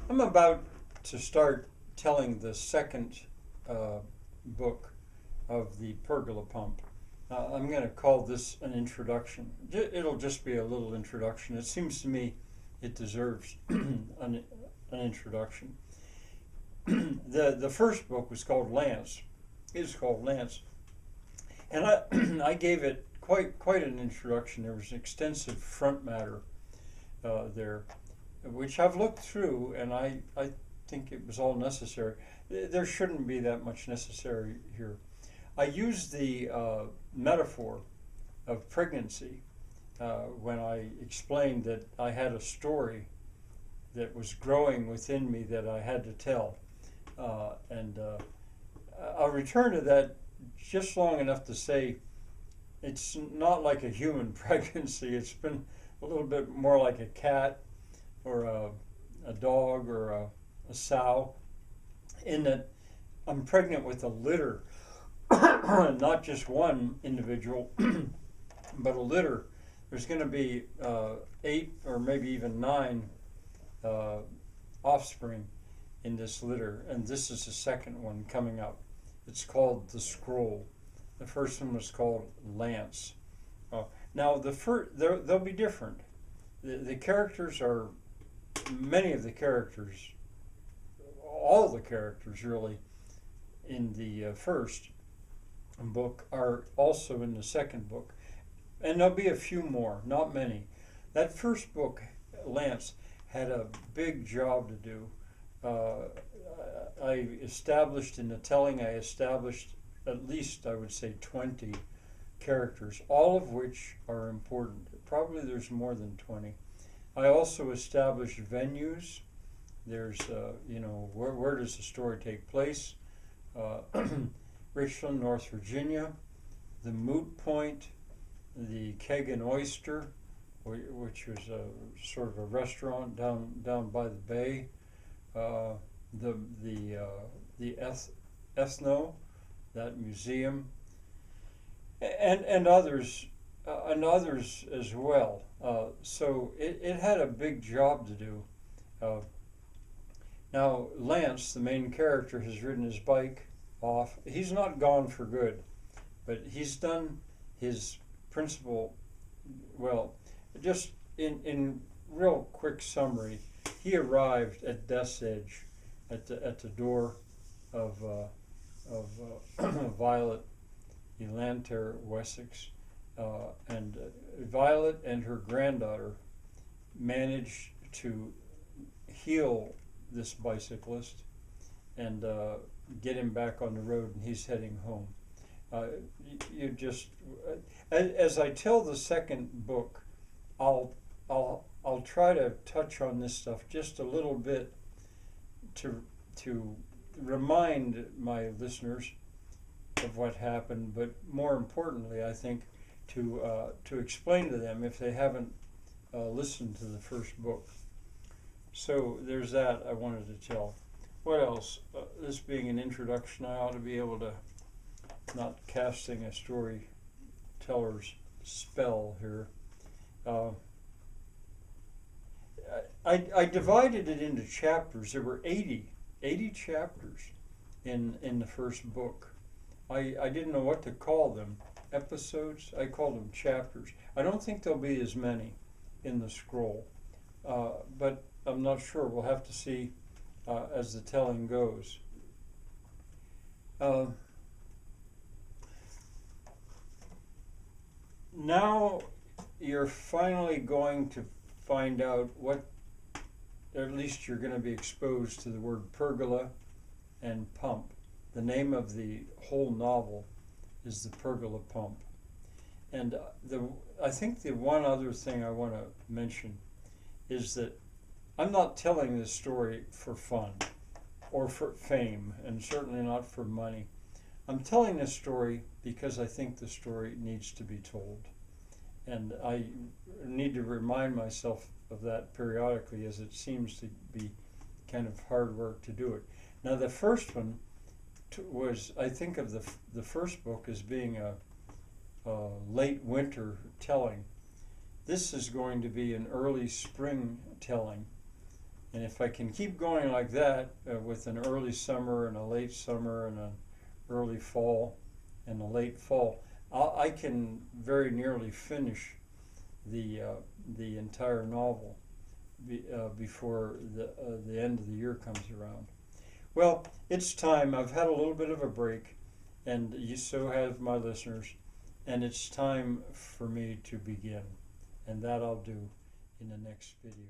I'm about to start telling the second uh, book of the Pergola pump. I'm going to call this an introduction. It'll just be a little introduction. It seems to me it deserves an introduction. The first book was called Lance. It is called Lance, and I gave it quite an introduction. There was extensive front matter there, which I've looked through, and I think it was all necessary. There shouldn't be that much necessary here. I used the metaphor of pregnancy when I explained that I had a story that was growing within me that I had to tell. And I'll return to that just long enough to say it's not like a human pregnancy. It's been a little bit more like a cat or a dog or a sow, in that I'm pregnant with a litter, not just one individual, but a litter. There's going to be 8 or maybe even 9 uh, offspring in this litter, and this is the second one coming up. It's called The Scroll. The first one was called Lance. Now, they'll be different. The characters are, many of the characters, all the characters really, in the first book are also in the second book. And there'll be a few more, not many. That first book, Lance, had a big job to do. I established in the telling, I established at least, I would say, 20 characters, all of which are important. Probably there's more than 20. I also established venues. There's, where does the story take place? Richland, North Virginia, the Moot Point, the Keg and Oyster, which was a sort of a restaurant down by the bay, the Ethno, that museum, and others as well. So it had a big job to do. Now Lance, the main character, has ridden his bike off. He's not gone for good, but he's done his principal well. Just in real quick summary, he arrived at death's edge, at the door of Violet Elanter Wessex, and Violet and her granddaughter managed to heal this bicyclist and get him back on the road, and he's heading home. You just, as I tell the second book, I'll try to touch on this stuff just a little bit to remind my listeners of what happened, but more importantly, I think to explain to them if they haven't listened to the first book. So there's that I wanted to tell. What else? This being an introduction, I ought to be able to, not casting a storyteller's spell here. I divided it into chapters. There were 80 chapters in the first book. I didn't know what to call them. Episodes? I called them chapters. I don't think there'll be as many in the scroll, but I'm not sure. We'll have to see as the telling goes. Now you're finally going to find out what, or at least you're going to be exposed to the word pergola and pump. The name of the whole novel is The Pergola Pump. And I think the one other thing I want to mention is that I'm not telling this story for fun or for fame, and certainly not for money. I'm telling this story because I think the story needs to be told. And I need to remind myself of that periodically, as it seems to be kind of hard work to do it. Now the first one was, I think of the first book as being a late winter telling. This is going to be an early spring telling. And if I can keep going like that with an early summer and a late summer and an early fall and a late fall, I can very nearly finish the entire novel before the end of the year comes around. Well, it's time. I've had a little bit of a break, and you so have my listeners, and it's time for me to begin, and that I'll do in the next video.